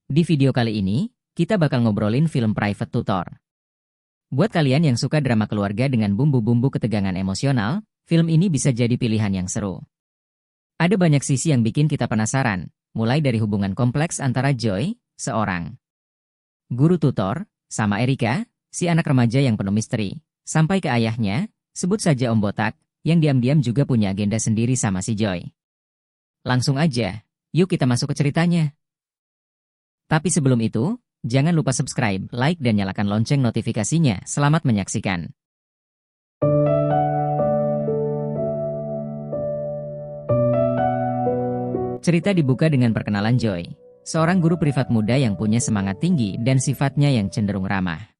Di video kali ini, kita bakal ngobrolin film Private Tutor. Buat kalian yang suka drama keluarga dengan bumbu-bumbu ketegangan emosional, film ini bisa jadi pilihan yang seru. Ada banyak sisi yang bikin kita penasaran, mulai dari hubungan kompleks antara Joy, seorang guru tutor, sama Erika, si anak remaja yang penuh misteri, sampai ke ayahnya, sebut saja Om Botak, yang diam-diam juga punya agenda sendiri sama si Joy. Langsung aja, yuk kita masuk ke ceritanya. Tapi sebelum itu, jangan lupa subscribe, like, dan nyalakan lonceng notifikasinya. Selamat menyaksikan. Cerita dibuka dengan perkenalan Joy, seorang guru privat muda yang punya semangat tinggi dan sifatnya yang cenderung ramah.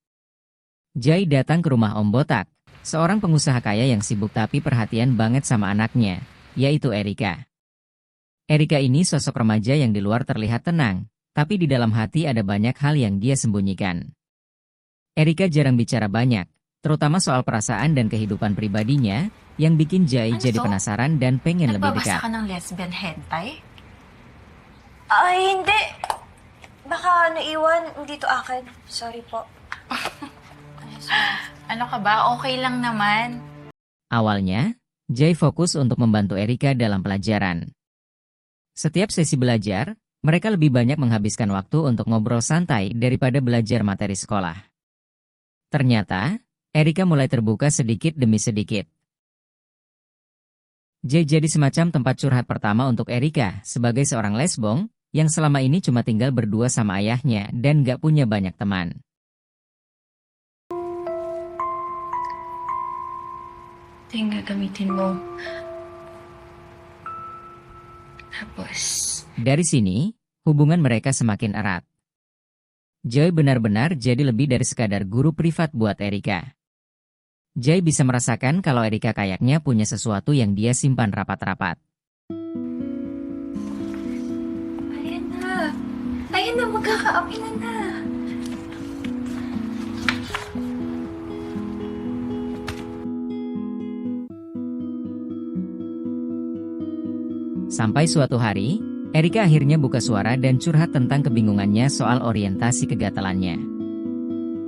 Joy datang ke rumah Om Botak, seorang pengusaha kaya yang sibuk tapi perhatian banget sama anaknya, yaitu Erika. Erika ini sosok remaja yang di luar terlihat tenang, tapi di dalam hati ada banyak hal yang dia sembunyikan. Erika jarang bicara banyak, terutama soal perasaan dan kehidupan pribadinya, yang bikin Joy jadi penasaran dan pengen lebih dekat. Nagbabasa ka ng lesbian hentai? Ay, hindi. Baka naiwan, hindi to akin. Sorry po. Ano ka ba? Okay lang naman. Awalnya, Joy fokus untuk membantu Erika dalam pelajaran. Setiap sesi belajar, mereka lebih banyak menghabiskan waktu untuk ngobrol santai daripada belajar materi sekolah. Ternyata, Erika mulai terbuka sedikit demi sedikit. Joy jadi semacam tempat curhat pertama untuk Erika sebagai seorang lesbong yang selama ini cuma tinggal berdua sama ayahnya dan gak punya banyak teman. Ito yung gagamitin mo. Tapos, Dari sini, hubungan mereka semakin erat. Joy benar-benar jadi lebih dari sekadar guru privat buat Erika. Joy bisa merasakan kalau Erika kayaknya punya sesuatu yang dia simpan rapat-rapat. ayan na, magkakaapi na. Sampai suatu hari, Erika akhirnya buka suara dan curhat tentang kebingungannya soal orientasi kegatelannya.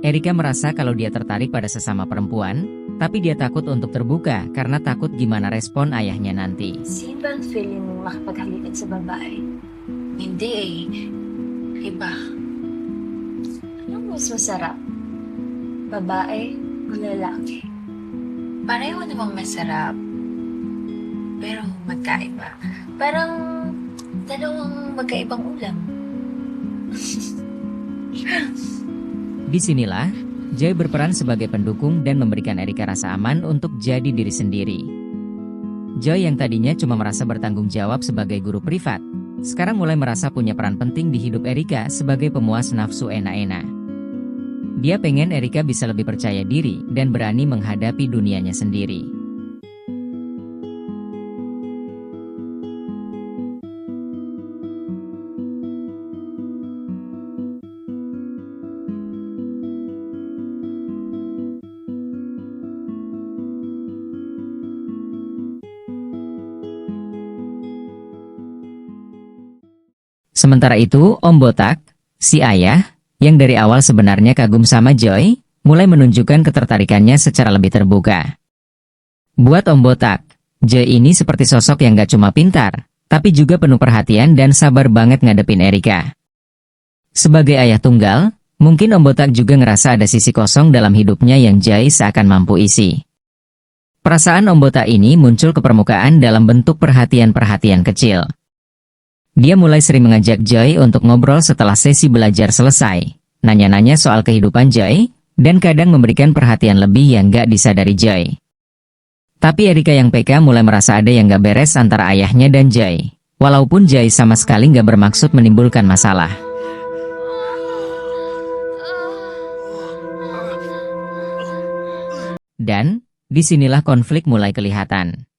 Erika merasa kalau dia tertarik pada sesama perempuan, tapi dia takut untuk terbuka karena takut gimana respon ayahnya nanti. Sino ba ang feeling mong makipaghalikan sa babae? Hindi eh. Iba. Anong mas masarap? Babae o lalaki? Pareho namang masarap. Pero magkaiba. Parang dalawang magkaibang ulam. Disinilah, Joy berperan sebagai pendukung dan memberikan Erika rasa aman untuk jadi diri sendiri. Joy yang tadinya cuma merasa bertanggung jawab sebagai guru privat, sekarang mulai merasa punya peran penting di hidup Erika sebagai pemuas nafsu enak-enak. Dia pengen Erika bisa lebih percaya diri dan berani menghadapi dunianya sendiri. Sementara itu, Om Botak, si ayah, yang dari awal sebenarnya kagum sama Joy, mulai menunjukkan ketertarikannya secara lebih terbuka. Buat Om Botak, Joy ini seperti sosok yang gak cuma pintar, tapi juga penuh perhatian dan sabar banget ngadepin Erika. Sebagai ayah tunggal, mungkin Om Botak juga ngerasa ada sisi kosong dalam hidupnya yang Joy seakan mampu isi. Perasaan Om Botak ini muncul ke permukaan dalam bentuk perhatian-perhatian kecil. Dia mulai sering mengajak Joy untuk ngobrol setelah sesi belajar selesai, nanya-nanya soal kehidupan Joy, dan kadang memberikan perhatian lebih yang gak disadari Joy. Tapi Erika yang PK mulai merasa ada yang gak beres antara ayahnya dan Joy, walaupun Joy sama sekali gak bermaksud menimbulkan masalah. Dan, disinilah konflik mulai kelihatan.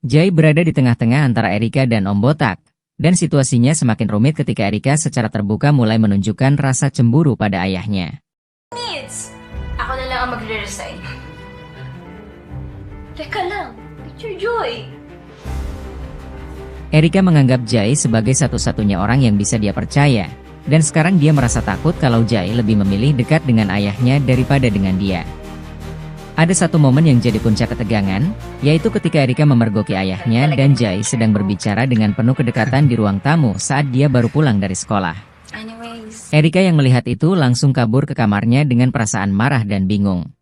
Joy berada di tengah-tengah antara Erika dan Om Botak, dan situasinya semakin rumit ketika Erika secara terbuka mulai menunjukkan rasa cemburu pada ayahnya. Ako na lang ang magre-resign. Teka lang, it's your Joy. Erika menganggap Joy sebagai satu-satunya orang yang bisa dia percaya, Dan sekarang dia merasa takut kalau Jai lebih memilih dekat dengan ayahnya daripada dengan dia. Ada satu momen yang jadi puncak ketegangan, yaitu ketika Erika memergoki ayahnya dan Jai sedang berbicara dengan penuh kedekatan di ruang tamu saat dia baru pulang dari sekolah. Anyways, Erika yang melihat itu langsung kabur ke kamarnya dengan perasaan marah dan bingung.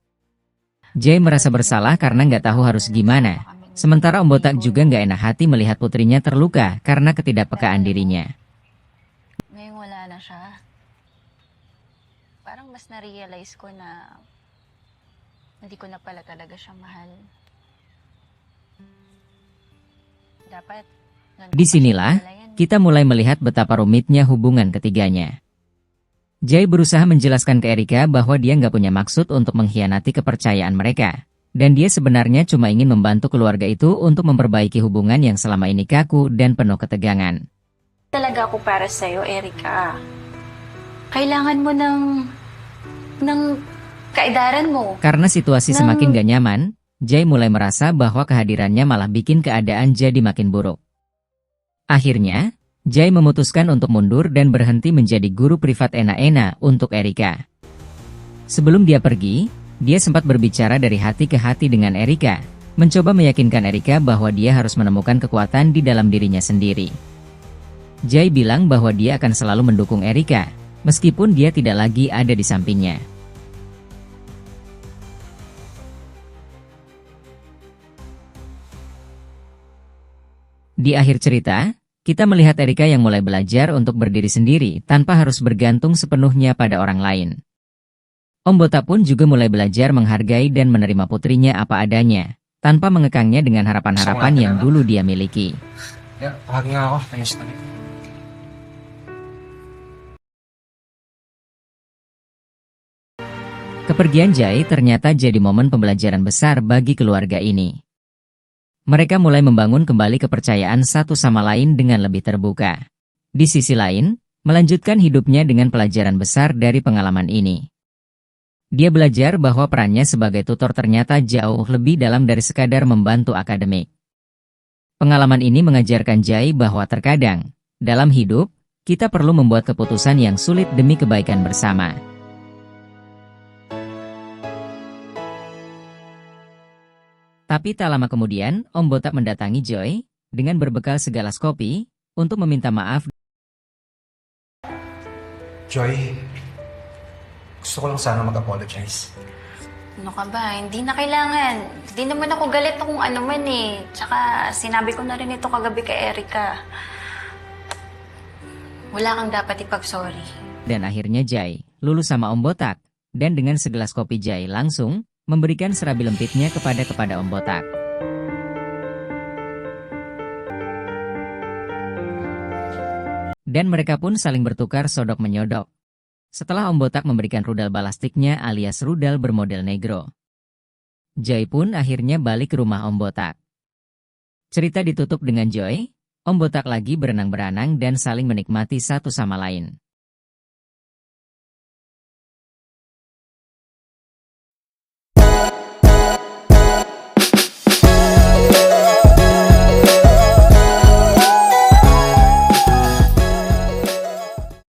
Jai merasa bersalah karena nggak tahu harus gimana. Sementara Om Botak juga nggak enak hati melihat putrinya terluka karena ketidakpekaan dirinya. ngayong wala na siya, parang mas na-realize ko na hindi ko na pala talaga siya mahal. Dapat, nun ko pa siya Disinilah, palayan. kita mulai melihat betapa rumitnya hubungan ketiganya. Jai berusaha menjelaskan ke Erika bahwa dia nggak punya maksud untuk mengkhianati kepercayaan mereka. Dan dia sebenarnya cuma ingin membantu keluarga itu untuk memperbaiki hubungan yang selama ini kaku dan penuh ketegangan. Talaga ako para sa'yo, Erika. Kailangan mo ng kaedaran mo. Karena situasi Nang- semakin gak nyaman, Jai mulai merasa bahwa kehadirannya malah bikin keadaan jadi makin buruk. Akhirnya, Jai memutuskan untuk mundur dan berhenti menjadi guru privat Ena-Ena untuk Erika. Sebelum dia pergi, dia sempat berbicara dari hati ke hati dengan Erika, mencoba meyakinkan Erika bahwa dia harus menemukan kekuatan di dalam dirinya sendiri. Jai bilang bahwa dia akan selalu mendukung Erika, meskipun dia tidak lagi ada di sampingnya. Di akhir cerita, kita melihat Erika yang mulai belajar untuk berdiri sendiri tanpa harus bergantung sepenuhnya pada orang lain. Om Botak pun juga mulai belajar menghargai dan menerima putrinya apa adanya, tanpa mengekangnya dengan harapan-harapan yang dulu dia miliki. Ya, bahagi nga ako. Ayos na. Kepergian Jai ternyata jadi momen pembelajaran besar bagi keluarga ini. Mereka mulai membangun kembali kepercayaan satu sama lain dengan lebih terbuka. Di sisi lain, melanjutkan hidupnya dengan pelajaran besar dari pengalaman ini. Dia belajar bahwa perannya sebagai tutor ternyata jauh lebih dalam dari sekadar membantu akademik. Pengalaman ini mengajarkan Jai bahwa terkadang, dalam hidup, kita perlu membuat keputusan yang sulit demi kebaikan bersama. Tapi tak lama kemudian, Om Botak mendatangi Joy, dengan berbekal segelas kopi, untuk meminta maaf. Joy, gusto ko lang sana mag-apologize. Ano ka ba? Hindi na kailangan. Hindi naman ako galit na kung ano man eh. Tsaka sinabi ko na rin ito kagabi kay Erika. Wala kang dapat ipag-sorry. Dan akhirnya Jai, lulus sama Om Botak, dan dengan segelas kopi Jai langsung memberikan serabi lempitnya kepada Om Botak. Dan mereka pun saling bertukar sodok menyodok. Setelah Om Botak memberikan rudal balastiknya alias rudal bermodel negro. Jai pun akhirnya balik ke rumah Om Botak. Cerita ditutup dengan Joy, Om Botak lagi berenang-berenang dan saling menikmati satu sama lain.